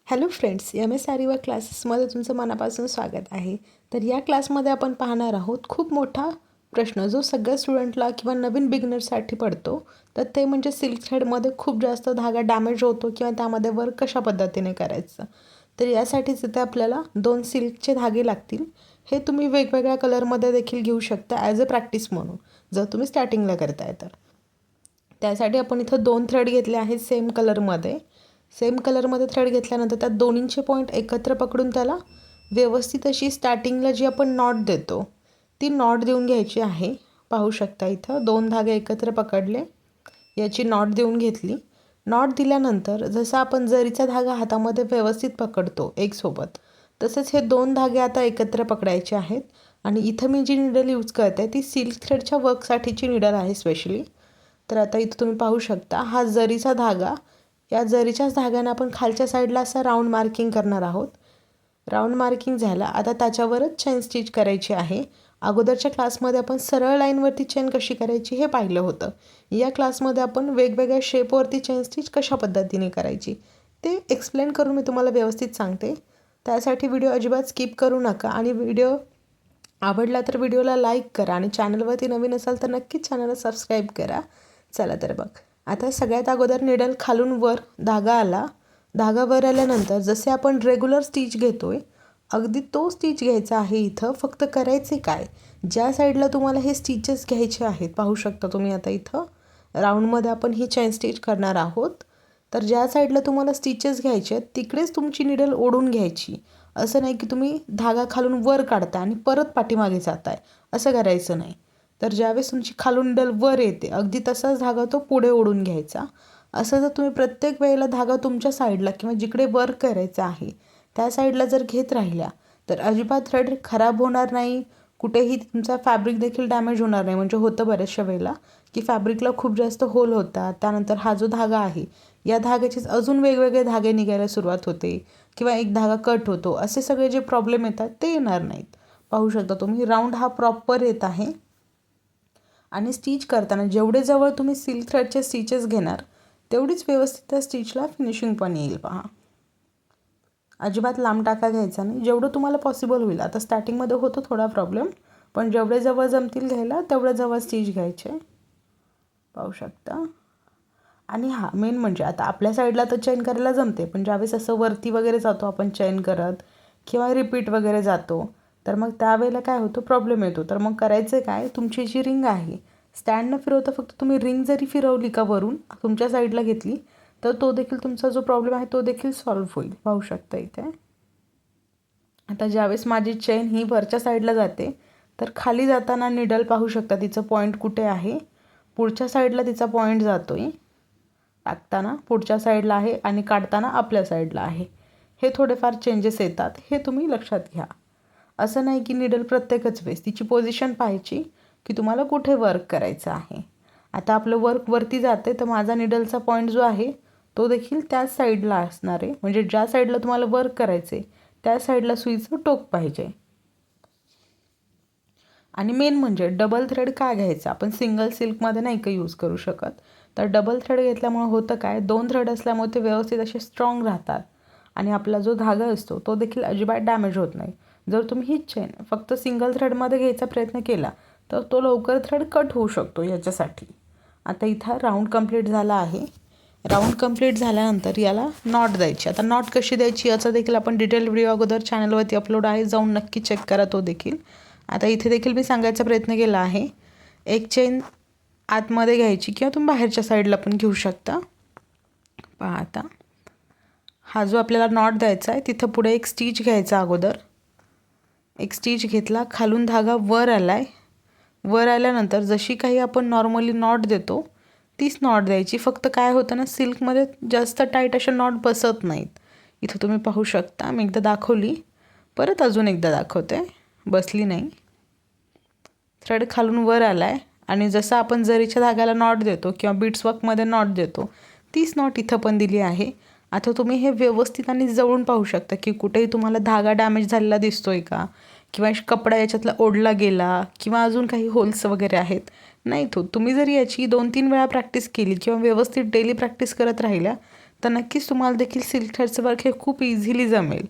Hello friends, MS aari work क्लासेसमध्ये तुमचं मनापासून स्वागत आहे. तर या क्लासमध्ये आपण पाहणार आहोत खूप मोठा प्रश्न जो सगळ्या स्टुडंटला किंवा नवीन बिगिनरसाठी पडतो. तर ते म्हणजे सिल्क थ्रेडमध्ये खूप जास्त धागा डॅमेज होतो किंवा त्यामध्ये वर्क कशा पद्धतीने करायचं. तर यासाठीच इथे आपल्याला 2 सिल्कचे धागे लागतील. हे तुम्ही वेगवेगळ्या कलरमध्ये देखील घेऊ शकता ॲज अ प्रॅक्टिस म्हणून, जर तुम्ही स्टार्टिंगला करताय तर. त्यासाठी आपण इथं 2 थ्रेड घेतले आहेत सेम कलरमध्ये थ्रेड घेतल्यानंतर त्यात दोन्हींचे पॉईंट एकत्र पकडून त्याला व्यवस्थित अशी स्टार्टिंगला जी आपण नॉट देतो ती नॉट देऊन घ्यायची आहे. पाहू शकता इथं 2 धागे एकत्र पकडले, याची नॉट देऊन घेतली. नॉट दिल्यानंतर जसं आपण जरीचा धागा हातामध्ये व्यवस्थित पकडतो एकसोबत, तसेच हे 2 धागे आता एकत्र पकडायचे आहेत. आणि इथं मी जी निडल यूज करते ती सिल्क थ्रेडच्या वर्कसाठीची निडल आहे स्पेशली. तर आता इथं तुम्ही पाहू शकता हा जरीचा धागा, या जरीच्याच धाग्याने आपण खालच्या साईडला असा राऊंड मार्किंग करणार आहोत. राऊंड मार्किंग झाला, आता त्याच्यावरच चेन स्टिच करायची आहे. अगोदरच्या क्लासमध्ये आपण सरळ लाईनवरती चेन कशी करायची हे पाहिलं होतं. या क्लासमध्ये आपण वेगवेगळ्या शेपवरती चेन स्टिच कशा पद्धतीने करायची ते एक्सप्लेन करून मी तुम्हाला व्यवस्थित सांगते. त्यासाठी व्हिडिओ अजिबात स्किप करू नका आणि व्हिडिओ आवडला तर व्हिडिओला लाईक करा आणि चॅनलवरती नवीन असाल तर नक्कीच चॅनलला सबस्क्राईब करा. चला तर बघ, आता सगळ्यात अगोदर निडल खालून वर धागा आला. धागा वर आल्यानंतर जसे आपण रेग्युलर स्टिच घेतोय अगदी तो स्टिच घ्यायचा आहे. इथं फक्त करायचे काय, ज्या साईडला तुम्हाला हे स्टिचेस घ्यायचे आहेत पाहू शकता तुम्ही. आता इथं राऊंडमध्ये आपण ही चेन स्टिच करणार आहोत. तर ज्या साईडला तुम्हाला स्टिचेस घ्यायचे आहेत तिकडेच तुमची निडल ओढून घ्यायची. असं नाही की तुम्ही धागा खालून वर काढता आणि परत पाठीमागे जाताय, असं करायचं नाही. तर ज्यावेळेस तुमची खालून निडल वर येते अगदी तसाच धागा तो पुढे ओढून घ्यायचा. असं जर तुम्ही प्रत्येक वेळेला धागा तुमच्या साईडला किंवा जिकडे वर्क करायचं आहे त्या साईडला जर घेत राहिल्या तर अजिबात थ्रेड खराब होणार नाही, कुठेही तुमचा फॅब्रिक देखील डॅमेज होणार नाही. म्हणजे होतं बऱ्याचशा वेळेला की फॅब्रिकला खूप जास्त होल होतात, त्यानंतर हा जो धागा आहे या धाग्याचेच अजून वेगवेगळे धागे निघायला सुरुवात होते किंवा एक धागा कट होतो. असे सगळे जे प्रॉब्लेम येतात ते येणार नाहीत. पाहू शकता तुम्ही राऊंड हा प्रॉपर येत आहे. आणि स्टिच करताना जेवढे जवळ तुम्ही सिल्क थ्रेडचे स्टिचेस घेणार तेवढीच व्यवस्थित त्या स्टिचला फिनिशिंग पण येईल. पहा, अजिबात लांब टाका घ्यायचा नाही, जेवढं तुम्हाला पॉसिबल होईल. आता स्टार्टिंगमध्ये होतो थोडा प्रॉब्लेम, पण जेवढे जवळ जमतील घ्यायला तेवढ्या जवळ स्टिच घ्यायचे. पाहू शकता. आणि हा मेन म्हणजे आता आपल्या साईडला तर चेन करायला जमते, पण ज्यावेळेस असं वरती वगैरे जातो आपण चेन करत किंवा रिपीट वगैरे जातो तर मग त्यावेळेला काय होतो, प्रॉब्लेम येतो. तर मग करायचं काय, तुमची जी रिंग आहे स्टँड न फिरवता फक्त तुम्ही रिंग जरी फिरवली का वरून तुमच्या साईडला घेतली तर तो देखील तुमचा जो प्रॉब्लेम आहे तो देखील सॉल्व्ह होईल. पाहू शकता इथे. आता ज्यावेळेस माझी चेन ही वरच्या साईडला जाते तर खाली जाताना निडल पाहू शकता तिचं पॉईंट कुठे आहे. पुढच्या साईडला तिचा पॉईंट जातोय, टाकताना पुढच्या साईडला आहे आणि काढताना आपल्या साईडला आहे. हे थोडेफार चेंजेस येतात, हे तुम्ही लक्षात घ्या. असं नाही की निडल प्रत्येकच वेळेस तिची पोझिशन पाहायची की तुम्हाला कुठे वर्क करायचं आहे. आता आपलं वर्क वरती जाते तर माझा निडलचा पॉईंट जो आहे तो देखील त्याच साईडला असणार आहे. म्हणजे ज्या साईडला तुम्हाला वर्क करायचे त्या साईडला सुईचं टोक पाहिजे. आणि मेन म्हणजे डबल थ्रेड का घ्यायचा, आपण सिंगल सिल्कमध्ये नाही का यूज करू शकत. तर डबल थ्रेड घेतल्यामुळे होतं काय, 2 थ्रेड असल्यामुळे ते व्यवस्थित असे स्ट्रॉंग राहतात आणि आपला जो धागा असतो तो देखील अजिबात डॅमेज होत नाही. जर तुम्ही ही चेन फक्त सिंगल थ्रेडमध्ये घ्यायचा प्रयत्न केला तर तो लवकर थ्रेड कट होऊ शकतो याच्यासाठी. आता इथं राऊंड कंप्लीट झाला आहे. राऊंड कंप्लीट झाल्यानंतर याला नॉट द्यायची. आता नॉट कशी द्यायची याचा देखील आपण डिटेल व्हिडिओ अगोदर चॅनलवरती अपलोड आहे, जाऊन नक्की चेक करा तो देखील. आता इथे देखील मी सांगायचा प्रयत्न केला आहे. एक चेन आतमध्ये घ्यायची किंवा तुम्ही बाहेरच्या साईडला पण घेऊ शकता. पहा, आता हा जो आपल्याला नॉट द्यायचा आहे तिथं पुढे एक स्टिच घ्यायचा. अगोदर एक स्टिच घेतला, खालून धागा वर आला आहे. वर आल्यानंतर जशी काही आपण नॉर्मली नॉट देतो तीच नॉट द्यायची. फक्त काय होतं ना, सिल्कमध्ये जास्त टाईट अशा नॉट बसत नाहीत. इथं तुम्ही पाहू शकता, मी एकदा दाखवली, परत अजून एकदा दाखवते. बसली नाही, थ्रेड खालून वर आला आहे आणि जसं आपण जरीच्या धाग्याला नॉट देतो किंवा बीट्स वर्कमध्ये नॉट देतो तीच नॉट इथं पण दिली आहे. आता तुम्ही हे व्यवस्थित आणि जवळून पाहू शकता की कुठेही तुम्हाला धागा डॅमेज झालेला दिसतोय का, किंवा कपडा याच्यातला ओढला गेला किंवा अजून काही होल्स वगैरे आहेत नाही. तुम्ही जर याची 2-3 वेळा प्रॅक्टिस केली किंवा व्यवस्थित डेली प्रॅक्टिस करत राहिल्या तर नक्कीच तुम्हाला देखील सिल्क थ्रेडचं वर्क हे खूप इझिली जमेल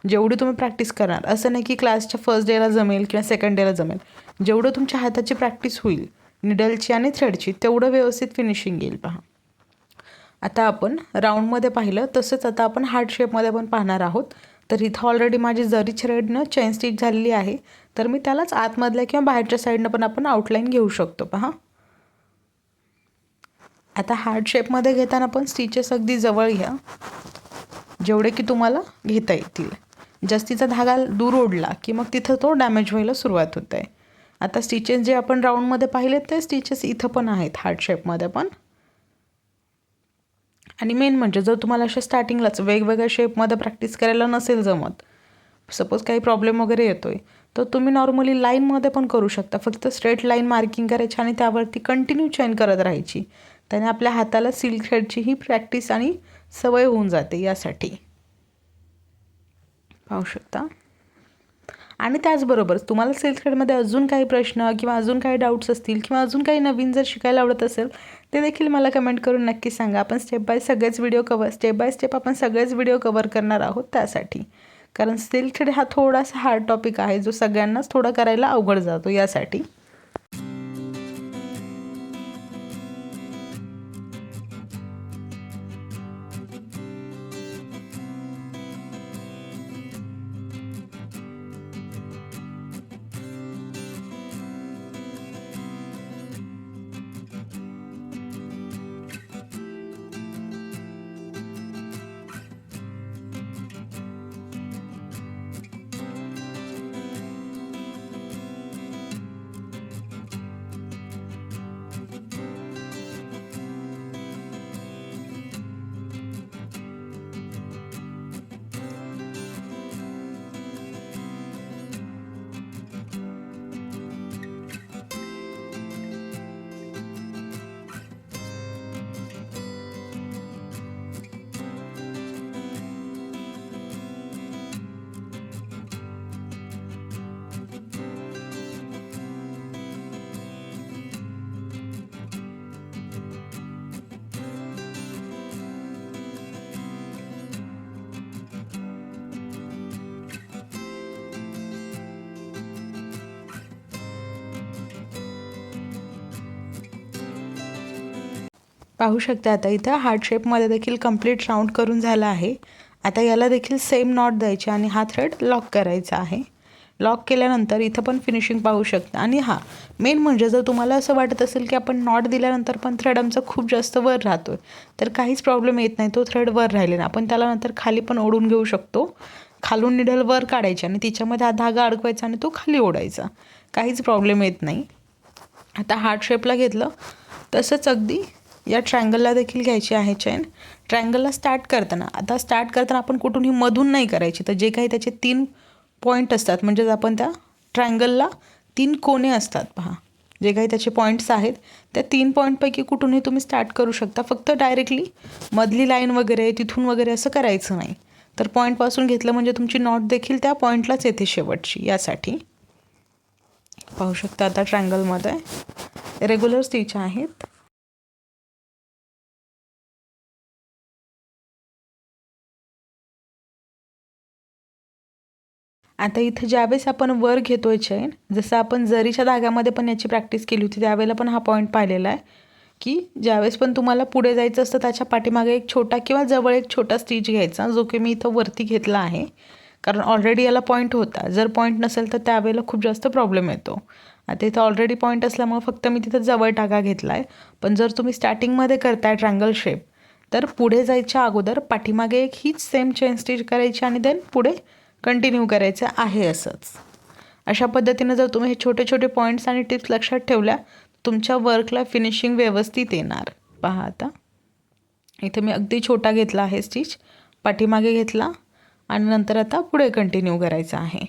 जेवढी तुम्ही प्रॅक्टिस करणार. असं नाही की क्लासच्या फर्स्ट डेला जमेल किंवा सेकंड डेला जमेल. जेवढं तुमच्या हाताची प्रॅक्टिस होईल निडलची आणि थ्रेडची तेवढं व्यवस्थित फिनिशिंग येईल. पहा आता आपण राऊंडमध्ये पाहिलं तसंच आता आपण हार्ट शेपमध्ये पण पाहणार आहोत. तर इथं ऑलरेडी माझी जरी थ्रेडनं चेन स्टिच झालेली आहे. तर मी त्यालाच आतमधल्या किंवा बाहेरच्या साईडनं पण आपण आउटलाईन घेऊ शकतो. पहा आता हार्ट शेपमध्ये घेताना पण स्टिचेस अगदी जवळ घ्या जेवढे की तुम्हाला घेता येतील. जास्तीचा धागा दूर ओढला की मग तिथं तो डॅमेज व्हायला सुरुवात होत आहे. आता स्टिचेस जे आपण राऊंडमध्ये पाहिलेत ते स्टिचेस इथं पण आहेत हार्ट शेपमध्ये पण. आणि मेन म्हणजे जर तुम्हाला अशा स्टार्टिंगलाच वेगवेगळ्या शेपमध्ये प्रॅक्टिस करायला नसेल जमत, सपोज काही प्रॉब्लेम वगैरे येतोय, तर तुम्ही नॉर्मली लाईनमध्ये पण करू शकता. फक्त स्ट्रेट लाईन मार्किंग करायची आणि त्यावरती कंटिन्यू चेन करत राहायची. त्याने आपल्या हाताला सिल्क थ्रेडची ही प्रॅक्टिस आणि सवय होऊन जाते. यासाठी पाहू शकता. आणि त्याचबरोबर तुम्हाला सिल्क थ्रेडमध्ये अजून काही प्रश्न किंवा अजून काही डाऊट्स असतील किंवा अजून काही नवीन जर शिकायला आवडत असेल ते देखील मला कमेंट करून नक्की सांगा. आपण स्टेप बाय स्टेप आपण सगळेच व्हिडिओ कवर करणार आहोत त्यासाठी. कारण सिल्क थ्रेड हा थोडासा हार्ड टॉपिक आहे जो सगळ्यांनाच थोडा करायला अवघड जातो. यासाठी पाहू शकता. आता इथं हार्ट शेपमध्ये देखील कंप्लीट राऊंड करून झाला आहे. आता याला देखील सेम नॉट द्यायची आणि हा थ्रेड लॉक करायचा आहे. लॉक केल्यानंतर इथं पण फिनिशिंग पाहू शकता. आणि मेन म्हणजे जर तुम्हाला असं वाटत असेल की आपण नॉट दिल्यानंतर पण थ्रेड आमचा खूप जास्त वर राहतो तर काहीच प्रॉब्लेम येत नाही. तो थ्रेड वर राहिले ना आपण त्याला नंतर खाली पण ओढून घेऊ शकतो. खालून निडल वर काढायची आणि तिच्यामध्ये हा धागा अडकवायचा आणि तो खाली ओढायचा. काहीच प्रॉब्लेम येत नाही. आता हार्ट शेपला घेतलं तसंच अगदी या ट्रायंगलला देखील घ्यायची आहे चेन. ट्रायंगलला स्टार्ट करताना आपण कुठूनही मधून नाही करायची. तर जे काही त्याचे 3 पॉईंट असतात म्हणजेच आपण त्या ट्रायंगलला 3 कोने असतात. पहा जे काही त्याचे पॉईंट्स आहेत त्या 3 पॉईंटपैकी कुठूनही तुम्ही स्टार्ट करू शकता. फक्त डायरेक्टली मधली लाईन वगैरे तिथून वगैरे असं करायचं नाही. तर पॉईंटपासून घेतलं म्हणजे तुमची नॉट देखील त्या पॉईंटलाच येते शेवटची. यासाठी पाहू शकता. आता ट्रायंगलमध्ये रेग्युलर स्टिच आहेत. आता इथं ज्यावेळेस आपण वर घेतोय चेन, जसं आपण जरीच्या धाग्यामध्ये पण याची प्रॅक्टिस केली होती त्यावेळेला पण हा पॉईंट पाहिलेला आहे की ज्यावेळेस पण तुम्हाला पुढे जायचं असतं त्याच्या पाठीमागे एक छोटा किंवा जवळ एक छोटा स्टिच घ्यायचा जो की मी इथं वरती घेतला आहे. कारण ऑलरेडी याला पॉईंट होता. जर पॉईंट नसेल तर त्यावेळेला खूप जास्त प्रॉब्लेम येतो. आता इथं ऑलरेडी पॉईंट असल्यामुळे फक्त मी तिथं जवळ टाका घेतला आहे. पण जर तुम्ही स्टार्टिंगमध्ये करताय ट्रायंगल शेप तर पुढे जायच्या अगोदर पाठीमागे एक हीच सेम चेन स्टिच करायची आणि देन पुढे कंटिन्यू करायचं आहे. असंच अशा पद्धतीनं जर तुम्ही हे छोटे छोटे पॉईंट्स आणि टिप्स लक्षात ठेवल्या तुमच्या वर्कला फिनिशिंग व्यवस्थित येणार. पहा आता इथे मी अगदी छोटा घेतला आहे स्टिच, पाठीमागे घेतला आणि नंतर आता पुढे कंटिन्यू करायचा आहे.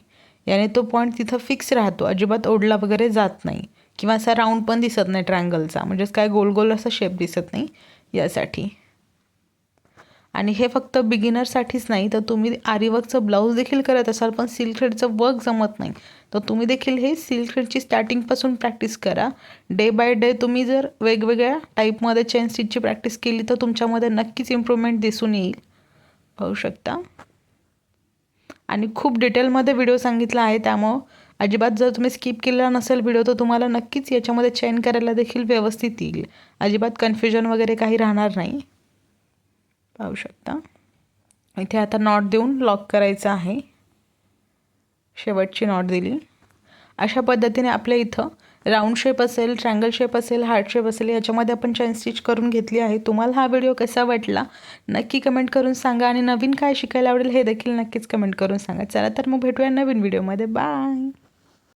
याने तो पॉईंट तिथं फिक्स राहतो, अजिबात ओढला वगैरे जात नाही किंवा असा राऊंड पण दिसत नाही ट्रायंगलचा, म्हणजेच काय गोल गोल असा शेप दिसत नाही. यासाठी आणि हे फक्त बिगिनरसाठीच नाही, तर तुम्ही आरीवर्कचं ब्लाऊज देखील करत असाल पण सिल्क थ्रेडचं वर्क जमत नाही, तर तुम्ही देखील हे सिल्क थ्रेडची स्टार्टिंगपासून प्रॅक्टिस करा. डे बाय डे तुम्ही जर वेगवेगळ्या टाईपमध्ये चेन स्टिचची प्रॅक्टिस केली तर तुमच्यामध्ये नक्कीच इम्प्रूव्हमेंट दिसून येईल. पाहू शकता. आणि खूप डिटेलमध्ये व्हिडिओ सांगितला आहे, त्यामुळं अजिबात जर तुम्ही स्किप केलेला नसेल व्हिडिओ तर तुम्हाला नक्कीच याच्यामध्ये चेन करायला देखील व्यवस्थित येईल. अजिबात कन्फ्युजन वगैरे काही राहणार नाही. पाहू शकता. इथे आता नॉट देऊन लॉक करायचं आहे. शेवटची नॉट दिली. अशा पद्धतीने आपल्या इथं राऊंड शेप असेल, ट्रँगल शेप असेल, हार्ट शेप असेल, याच्यामध्ये आपण चेन स्टिच करून घेतली आहे. तुम्हाला हा व्हिडिओ कसा वाटला नक्की कमेंट करून सांगा आणि नवीन काय शिकायला आवडेल हे देखील नक्कीच कमेंट करून सांगा. चला तर मग भेटूया नवीन व्हिडिओमध्ये. बाय.